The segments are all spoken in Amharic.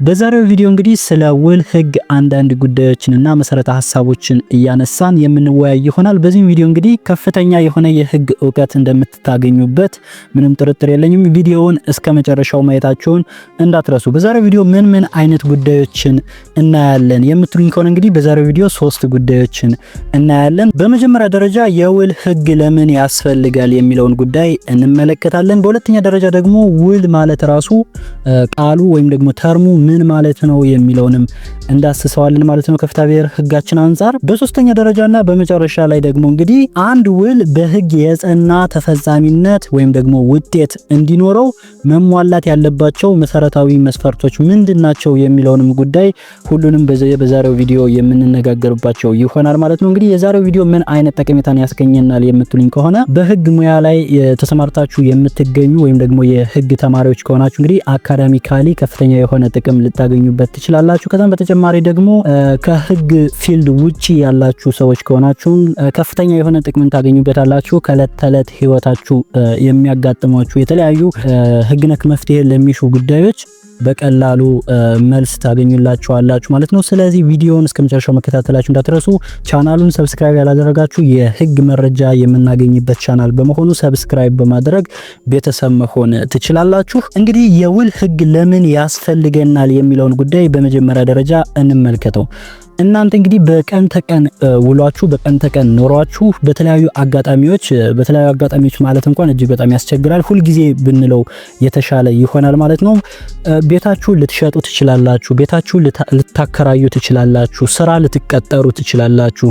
በዛሬው ቪዲዮ እንግዲህ ስለ ውል ህግ አንዳንድ ጉዳዮችንና መሰረተ ሐሳቦችን እያነሳን የምንወያይ ይሆናል። በዚህ ቪዲዮ እንግዲህ ከፍተኛ የሆነ የህግ ዕውቀት እንደምትታገኙበት ምንም ጥርጥር የለኝም። ቪዲዮውን እስከ መጨረሻው ማየታችሁን እንዳትረሱ። በዛሬው ቪዲዮ ምን አይነት ጉዳዮችን እናያለን የምትሉኝ ከሆነ እንግዲህ በዛሬው ቪዲዮ 3 ጉዳዮችን እናያለን። በመጀመሪያ ደረጃ የውል ህግ ለምን ያስፈልጋል የሚለውን ጉዳይ እንመለከታለን። በሁለተኛ ደረጃ ደግሞ ውል ማለት ራሱ ቃሉ ወይም ደግሞ ተርሙ ምን ማለት ነው የሚለውንም እንዳስሰዋለን ማለት ነው ከፍትሐ ብሔር ህጋችን አንፃር። በሶስተኛ ደረጃና በመጨረሻ ላይ ደግሞ እንግዲህ አንድ ውል በህግ የጸና ተፈጻሚነት ወይም ደግሞ ውጤት እንዲኖረው መሟላት ያለባቸው መሰረታዊ መስፈርቶች ምንድናቸው የሚለውንም ጉዳይ ሁሉንም በዛሬው ቪዲዮ የምንነጋገርባቸው ይሆናል ማለት ነው። እንግዲህ የዛሬው ቪዲዮ ምን አይነት ጠቀሜታን ያስገኘናል የምትሉኝ ከሆነ በህግ ሙያ ላይ ተሰማርታችሁ የምትገኙ ወይም ደግሞ የህግ ተማሪዎች ከሆናችሁ እንግዲህ አካዳሚካሊ ከፍተኛ የሆነ ጥቅም ልታገኙበት ትችላላችሁ። ከዛም በተጨማሪ ደግሞ ከህግ ፊልድ ውጪ ያላችሁ ሰዎች ከሆናችሁ ከፍተኛ የሆነ ጥቅም ታገኙበታላችሁ። ከዕለት ተዕለት ህይወታችሁ የሚያጋጥሟችሁ የተለያዩ ህግ ነክ መፍትሄ ለሚሹ ጉዳዮች በቀላሉ መልስ ታገኙላችኋላችሁ ማለት ነው። ስለዚህ ቪዲዮውን እስከመጨረሻው መከታተላችሁ እንዳትረሱ። ቻናሉን ሰብስክራይብ ያላደረጋችሁ የህግ መረጃ የምናገኝበት ቻናል በመሆኑ ሰብስክራይብ በማድረግ ቤተሰብ መሆን ትችላላችሁ። እንግዲህ የውል ህግ ለምን ያስፈልገናል የሚለውን ጉዳይ በመጀመሪያ ደረጃ እንመልከተው። እናንተ እንግዲህ በቀን ተቀን ውሏችሁ በቀን ተቀን ኖሯችሁ በተለያዩ አጋጣሚዎች ማለት እንኳን እጅግ በጣም ያስቸግራል። ሁል ጊዜ ብንለው የተሻለ ይሆናል ማለት ነው። ቤታችሁ ልትሸጡ ትችላላችሁ፣ ቤታችሁ ልታከራዩ ትችላላችሁ፣ ስራ ልትቀጠሩ ትችላላችሁ፣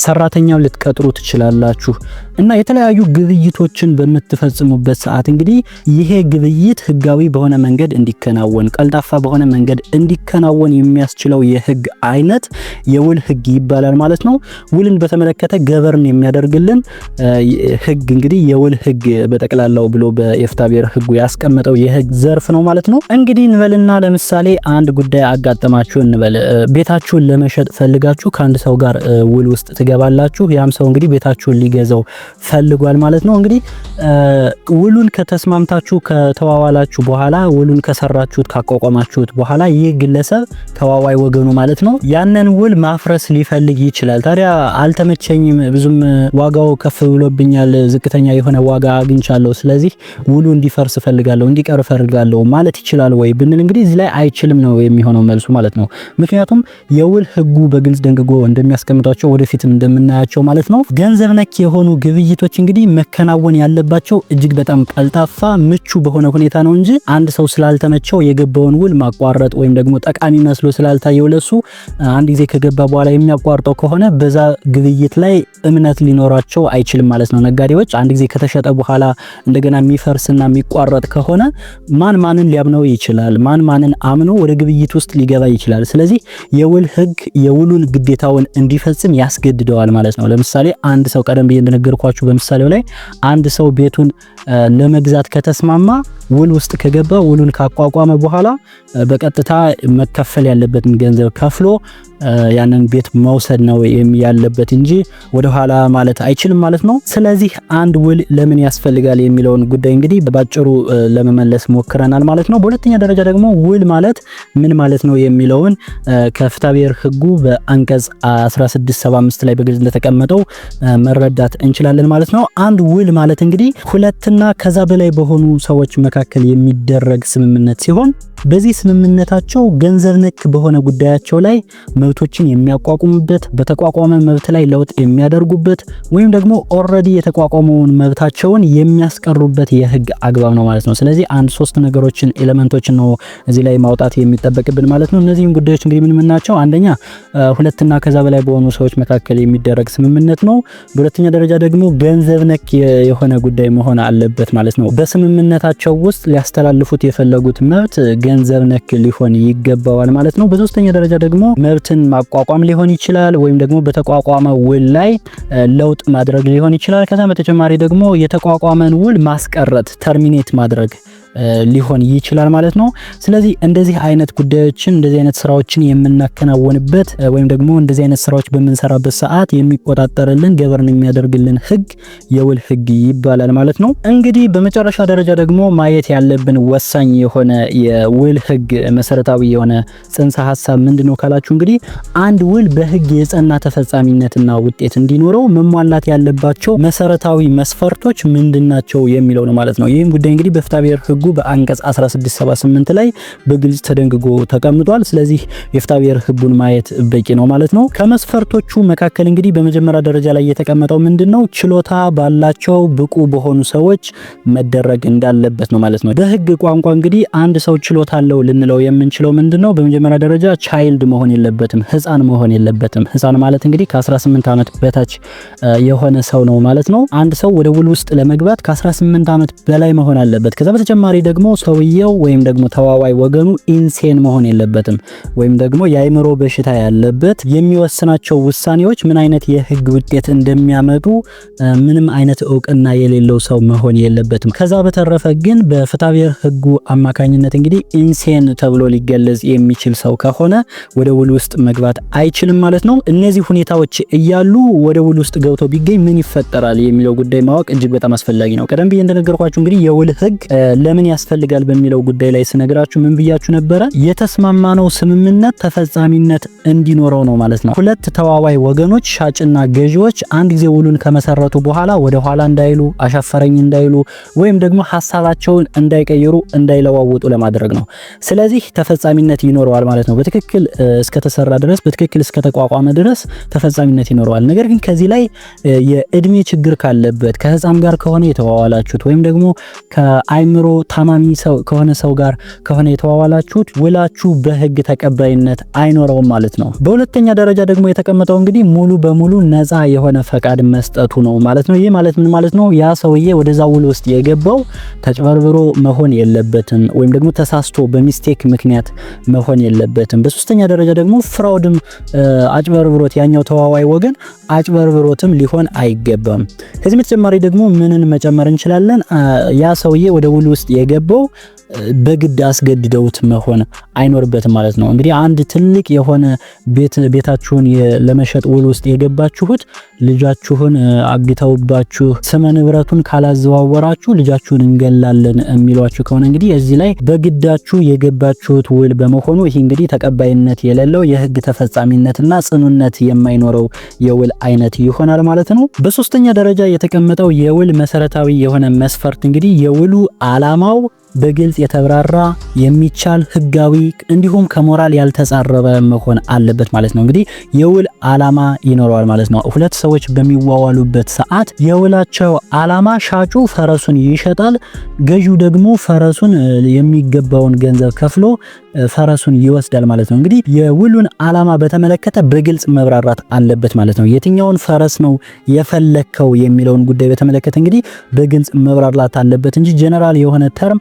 ሰራተኛው ልትቀጥሩ ትችላላችሁ እና የተለያዩ ግብይቶችን በምትፈጽሙበት ሰዓት እንግዲህ ይሄ ግብይት ህጋዊ በሆነ መንገድ እንዲከናወን፣ ቀልጣፋ በሆነ መንገድ እንዲከናወን የሚያስችለው የህግ አይነት የውል ህግ ይባላል ማለት ነው። ውልን በተመለከተ ገበርን የሚያደርግልን ህግ እንግዲህ የውል ህግ በጠቅላላው ብሎ በፍትሐ ብሔር ህጉ ያስቀመጠው የህግ ዘርፍ ነው ማለት ነው። እንግዲህ እንበልና ለምሳሌ አንድ ጉዳይ አጋጠማችሁ እንበል። ቤታችሁን ለመሸጥ ፈልጋችሁ ከአንድ ሰው ጋር ውል ውስጥ ትገባላችሁ። ያም ሰው እንግዲህ ቤታችሁን ሊገዛው ፈልጓል ማለት ነው። እንግዲህ ውሉን ከተስማምታችሁ ከተዋዋላችሁ በኋላ ውሉን ከሰራችሁት ካቋቋማችሁት በኋላ ይህ ግለሰብ ተዋዋይ ወገኑ ማለት ነው ያንን ውል ማፍረስ ሊፈልግ ይችላል። ታዲያ አልተመቸኝም፣ ብዙም ዋጋው ከፍ ብሎብኛል፣ ዝቅተኛ የሆነ ዋጋ አግኝቻለሁ፣ ስለዚህ ውሉ እንዲፈርስ ፈልጋለሁ፣ እንዲቀር ፈልጋለሁ ማለት ይችላል ወይ ብንል እንግዲህ እዚህ ላይ አይችልም ነው የሚሆነው መልሱ ማለት ነው። ምክንያቱም የውል ህጉ በግልጽ ደንግጎ እንደሚያስቀምጣቸው ወደፊት እንደምናያቸው ማለት ነው ገንዘብ ነክ የሆኑ ግብይቶች እንግዲህ መከናወን ያለባቸው እጅግ በጣም ቀልጣፋ ምቹ በሆነ ሁኔታ ነው እንጂ አንድ ሰው ስላልተመቸው የገባውን ውል ማቋረጥ ወይም ደግሞ ጠቃሚ መስሎ ስላልታየው ለሱ አንድ ጊዜ ከገባ በኋላ የሚያቋርጠው ከሆነ በዛ ግብይት ላይ እምነት ሊኖራቸው አይችልም ማለት ነው። ነጋዴዎች አንድ ጊዜ ከተሸጠ በኋላ እንደገና የሚፈርስና የሚቋረጥ ከሆነ ማንን ሊያምነው ይችላል? ማንን አምኖ ወደ ግብይት ውስጥ ሊገባ ይችላል? ስለዚህ የውል ህግ የውሉን ግዴታውን እንዲፈጽም ያስገድደዋል ማለት ነው። ለምሳሌ አንድ ሰው ቀደም ብዬ እንደነገርኳችሁ በምሳሌው ላይ አንድ ሰው ቤቱን ለመግዛት ከተስማማ ውል ውስጥ ከገባ ውሉን ካቋቋመ በኋላ በቀጥታ መከፈል ያለበትን ገንዘብ ከፍሎ ያንን ቤት መውሰድ ነው ያለበት እንጂ ወደ ኋላ ማለት አይችልም ማለት ነው። ስለዚህ አንድ ውል ለምን ያስፈልጋል የሚለውን ጉዳይ እንግዲህ በባጭሩ ለመመለስ ሞክረናል ማለት ነው። በሁለተኛ ደረጃ ደግሞ ውል ማለት ምን ማለት ነው የሚለውን ከፍትሐ ብሔር ህጉ በአንቀጽ 1675 ላይ በግልጽ እንደተቀመጠው መረዳት እንችላለን ማለት ነው። አንድ ውል ማለት እንግዲህ ሁለትና ከዛ በላይ በሆኑ ሰዎች መካከል የሚደረግ ስምምነት ሲሆን በዚህ ስምምነታቸው ገንዘብ ነክ በሆነ ጉዳያቸው ላይ መብቶችን የሚያቋቁሙበት፣ በተቋቋመ መብት ላይ ለውጥ የሚያደርጉበት ወይም ደግሞ ኦልሬዲ የተቋቋመውን መብታቸውን የሚያስቀሩበት የህግ አግባብ ነው ማለት ነው። ስለዚህ አንድ 3 ነገሮችን ኤሌመንቶችን ነው እዚህ ላይ ማውጣት የሚጠበቅብን ማለት ነው። እነዚህም ጉዳዮች እንግዲህ ምን ናቸው? አንደኛ ሁለትና ከዛ በላይ በሆኑ ሰዎች መካከል የሚደረግ ስምምነት ነው። በሁለተኛ ደረጃ ደግሞ ገንዘብ ነክ የሆነ ጉዳይ መሆን አለበት ማለት ነው። በስምምነታቸው ውስጥ ሊያስተላልፉት የፈለጉት መብት ገንዘብ ነክ ሊሆን ይገባዋል ማለት ነው። በሶስተኛ ደረጃ ደግሞ መብትን ማቋቋም ሊሆን ይችላል ወይም ደግሞ በተቋቋመ ውል ላይ ለውጥ ማድረግ ሊሆን ይችላል። ከዛ በተጨማሪ ደግሞ የተቋቋመን ውል ማስቀረት ተርሚኔት ማድረግ ሊሆን ይችላል ማለት ነው። ስለዚህ እንደዚህ አይነት ጉዳዮችን እንደዚህ አይነት ስራዎችን የምናከናውንበት ወይም ደግሞ እንደዚህ አይነት ስራዎች በምንሰራበት ሰዓት የሚቆጣጠርልን ገበርን የሚያደርግልን ህግ የውል ህግ ይባላል ማለት ነው። እንግዲህ በመጨረሻ ደረጃ ደግሞ ማየት ያለብን ወሳኝ የሆነ የውል ህግ መሰረታዊ የሆነ ጽንሰ ሐሳብ ምንድነው ካላችሁ እንግዲህ አንድ ውል በህግ የጸና ተፈጻሚነትና ውጤት እንዲኖረው መሟላት ያለባቸው መሰረታዊ መስፈርቶች ምንድናቸው የሚለው ነው ማለት ነው። ይህም ጉዳይ እንግዲህ በፍትሐ ብሔር ህጉ በአንቀጽ 1678 ላይ በግልጽ ተደንግጎ ተቀምጧል። ስለዚህ የፍትሐ ብሔር ህጉን ማየት በቂ ነው ማለት ነው። ከመስፈርቶቹ መካከል እንግዲህ በመጀመሪያ ደረጃ ላይ የተቀመጠው ምንድነው ችሎታ ባላቸው ብቁ በሆኑ ሰዎች መደረግ እንዳለበት ነው ማለት ነው። በህግ ቋንቋ እንግዲህ አንድ ሰው ችሎታ አለው ልንለው የምንችለው ምንድነው በመጀመሪያ ደረጃ ቻይልድ መሆን የለበትም፣ ህፃን መሆን የለበትም። ህፃን ማለት እንግዲህ ከ18 ዓመት በታች የሆነ ሰው ነው ማለት ነው። አንድ ሰው ወደ ውል ውስጥ ለመግባት ከ18 ዓመት በላይ መሆን አለበት። ከዛ በተጨማሪ ደግሞ ሰውየው ወይም ደግሞ ተዋዋይ ወገኑ ኢንሴን መሆን የለበትም ወይም ደግሞ የአይምሮ በሽታ ያለበት የሚወስናቸው ውሳኔዎች ምን አይነት የህግ ውጤት እንደሚያመጡ ምንም አይነት እውቅና የሌለው ሰው መሆን የለበትም። ከዛ በተረፈ ግን በፍትሐ ብሔር ህጉ አማካኝነት እንግዲህ ኢንሴን ተብሎ ሊገለጽ የሚችል ሰው ከሆነ ወደ ውል ውስጥ መግባት አይችልም ማለት ነው። እነዚህ ሁኔታዎች እያሉ ወደ ውል ውስጥ ገብቶ ቢገኝ ምን ይፈጠራል የሚለው ጉዳይ ማወቅ እጅግ በጣም አስፈላጊ ነው። ቀደም ብዬ እንደነገርኳችሁ እንግዲህ የውል ህግ ለምን ያስፈልጋል በሚለው ጉዳይ ላይ ስነግራችሁ ምን ብያችሁ ነበረ? የተስማማነው ስምምነት ተፈጻሚነት እንዲኖረው ነው ማለት ነው። ሁለት ተዋዋይ ወገኖች ሻጭና ገዢዎች አንድ ጊዜ ውሉን ከመሰረቱ በኋላ ወደ ኋላ እንዳይሉ፣ አሻፈረኝ እንዳይሉ ወይም ደግሞ ሐሳባቸውን እንዳይቀይሩ፣ እንዳይለዋውጡ ለማድረግ ነው። ስለዚህ ተፈጻሚነት ይኖረዋል ማለት ነው። በትክክል እስከተሰራ ድረስ በትክክል እስከተቋቋመ ድረስ ተፈጻሚነት ይኖረዋል። ነገር ግን ከዚህ ላይ የእድሜ ችግር ካለበት ከህፃን ጋር ከሆነ የተዋዋላችሁት ወይም ደግሞ ከአይምሮ ታማሚ ሰው ከሆነ ሰው ጋር ከሆነ የተዋዋላችሁት ውላችሁ በህግ ተቀባይነት አይኖረውም ማለት ነው። በሁለተኛ ደረጃ ደግሞ የተቀመጠው እንግዲህ ሙሉ በሙሉ ነፃ የሆነ ፈቃድ መስጠቱ ነው ማለት ነው። ይህ ማለት ምን ማለት ነው? ያ ሰውዬ ወደዛ ውል ውስጥ የገባው ተጭበርብሮ መሆን የለበትም ወይም ደግሞ ተሳስቶ በሚስቴክ ምክንያት መሆን የለበትም። በሶስተኛ ደረጃ ደግሞ ፍራውድም አጭበርብሮት ያኛው ተዋዋይ ወገን አጭበርብሮትም ሊሆን አይገባም። ከዚህ በተጨማሪ ደግሞ ምንን መጨመር እንችላለን? ያ ሰውዬ ወደ ውል ውስጥ የገባው በግድ አስገድደውት መሆን አይኖርበትም ማለት ነው። እንግዲህ አንድ ትልቅ የሆነ ቤታችሁን ለመሸጥ ውል ውስጥ የገባችሁት ልጃችሁን አግተውባችሁ ስመ ንብረቱን ካላዘዋወራችሁ ልጃችሁን እንገላለን የሚሏችሁ ከሆነ እንግዲህ እዚህ ላይ በግዳችሁ የገባችሁት ውል በመሆኑ ይህ እንግዲህ ተቀባይነት የሌለው የህግ ተፈጻሚነትና ጽኑነት የማይኖረው የውል አይነት ይሆናል ማለት ነው። በሶስተኛ ደረጃ የተቀመጠው የውል መሰረታዊ የሆነ መስፈርት እንግዲህ የውሉ ዓላማው በግልጽ የተብራራ የሚቻል ህጋዊ እንዲሁም ከሞራል ያልተጻረረ መሆን አለበት ማለት ነው። እንግዲህ የውል ዓላማ ይኖረዋል ማለት ነው። ሁለት ሰዎች በሚዋዋሉበት ሰዓት የውላቸው ዓላማ ሻጩ ፈረሱን ይሸጣል፣ ገዢው ደግሞ ፈረሱን የሚገባውን ገንዘብ ከፍሎ ፈረሱን ይወስዳል ማለት ነው። እንግዲህ የውሉን ዓላማ በተመለከተ በግልጽ መብራራት አለበት ማለት ነው። የትኛውን ፈረስ ነው የፈለከው የሚለውን ጉዳይ በተመለከተ እንግዲህ በግልጽ መብራራት አለበት እንጂ ጀነራል የሆነ ተርም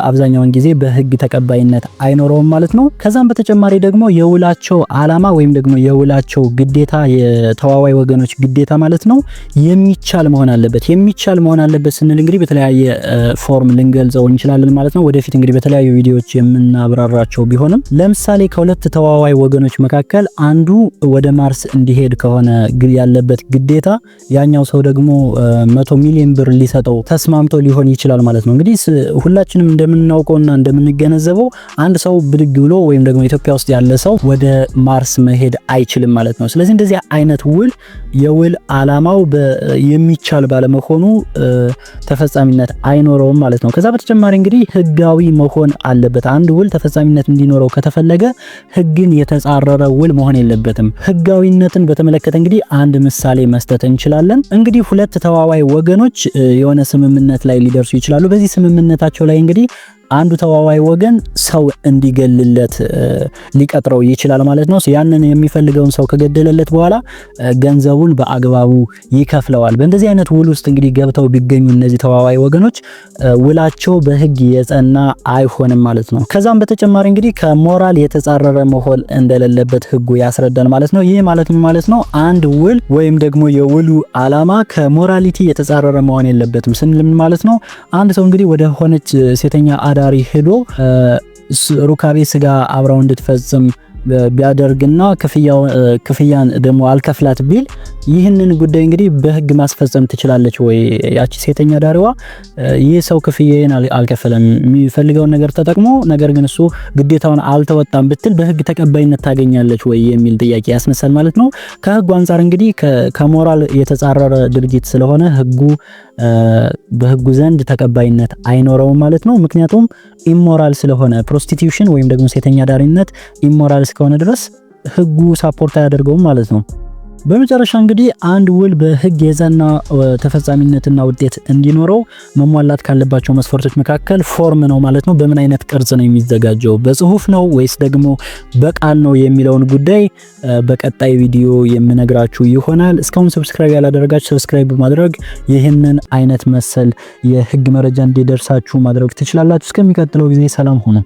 አብዛኛውን ጊዜ በህግ ተቀባይነት አይኖረውም ማለት ነው። ከዛም በተጨማሪ ደግሞ የውላቸው ዓላማ ወይም ደግሞ የውላቸው ግዴታ የተዋዋይ ወገኖች ግዴታ ማለት ነው የሚቻል መሆን አለበት። የሚቻል መሆን አለበት ስንል እንግዲህ በተለያየ ፎርም ልንገልጸው እንችላለን ማለት ነው። ወደፊት እንግዲህ በተለያዩ ቪዲዮዎች የምናብራራቸው ቢሆንም ለምሳሌ ከሁለት ተዋዋይ ወገኖች መካከል አንዱ ወደ ማርስ እንዲሄድ ከሆነ ያለበት ግዴታ ያኛው ሰው ደግሞ 100 ሚሊዮን ብር ሊሰጠው ተስማምቶ ሊሆን ይችላል ማለት ነው። እንግዲህ ሁላችንም እንደምናውቀውና እንደምንገነዘበው አንድ ሰው ብድግ ብሎ ወይም ደግሞ ኢትዮጵያ ውስጥ ያለ ሰው ወደ ማርስ መሄድ አይችልም ማለት ነው። ስለዚህ እንደዚህ አይነት ውል የውል ዓላማው የሚቻል ባለመሆኑ ተፈጻሚነት አይኖረውም ማለት ነው። ከዛ በተጨማሪ እንግዲህ ህጋዊ መሆን አለበት። አንድ ውል ተፈጻሚነት እንዲኖረው ከተፈለገ ህግን የተጻረረ ውል መሆን የለበትም። ህጋዊነትን በተመለከተ እንግዲህ አንድ ምሳሌ መስጠት እንችላለን። እንግዲህ ሁለት ተዋዋይ ወገኖች የሆነ ስምምነት ላይ ሊደርሱ ይችላሉ። በዚህ ስምምነታቸው ላይ እንግዲህ አንዱ ተዋዋይ ወገን ሰው እንዲገልለት ሊቀጥረው ይችላል ማለት ነው። ያንን የሚፈልገውን ሰው ከገደለለት በኋላ ገንዘቡን በአግባቡ ይከፍለዋል። በእንደዚህ አይነት ውል ውስጥ እንግዲህ ገብተው ቢገኙ እነዚህ ተዋዋይ ወገኖች ውላቸው በህግ የጸና አይሆንም ማለት ነው። ከዛም በተጨማሪ እንግዲህ ከሞራል የተጻረረ መሆን እንደሌለበት ህጉ ያስረዳል ማለት ነው። ይህ ማለት ነው አንድ ውል ወይም ደግሞ የውሉ ዓላማ ከሞራሊቲ የተጻረረ መሆን የለበትም ስንል ምን ማለት ነው? አንድ ሰው እንግዲህ ወደ ሆነች ሴተኛ አዳሪ ሄዶ ሩካቤ ስጋ አብራው እንድትፈጽም ቢያደርግና ክፍያን ደግሞ አልከፍላት ቢል ይህንን ጉዳይ እንግዲህ በህግ ማስፈጸም ትችላለች ወይ? ያቺ ሴተኛ ዳሪዋ ይህ ሰው ክፍያዬን አልከፈለም የሚፈልገውን ነገር ተጠቅሞ ነገር ግን እሱ ግዴታውን አልተወጣም ብትል በህግ ተቀባይነት ታገኛለች ወይ የሚል ጥያቄ ያስነሳል ማለት ነው። ከህጉ አንፃር እንግዲህ ከሞራል የተጻረረ ድርጊት ስለሆነ በህጉ ዘንድ ተቀባይነት አይኖረውም ማለት ነው። ምክንያቱም ኢሞራል ስለሆነ ፕሮስቲቲዩሽን ወይም ደግሞ ሴተኛ ዳሪነት ኢሞራል እስከሆነ ድረስ ህጉ ሳፖርት አያደርገውም ማለት ነው። በመጨረሻ እንግዲህ አንድ ውል በህግ የጸና ተፈጻሚነትና ውጤት እንዲኖረው መሟላት ካለባቸው መስፈርቶች መካከል ፎርም ነው ማለት ነው። በምን አይነት ቅርጽ ነው የሚዘጋጀው? በጽሁፍ ነው ወይስ ደግሞ በቃል ነው የሚለውን ጉዳይ በቀጣይ ቪዲዮ የምነግራችሁ ይሆናል። እስካሁን ሰብስክራይብ ያላደረጋችሁ ሰብስክራይብ በማድረግ ይህንን አይነት መሰል የህግ መረጃ እንዲደርሳችሁ ማድረግ ትችላላችሁ። እስከሚቀጥለው ጊዜ ሰላም ሁኑ።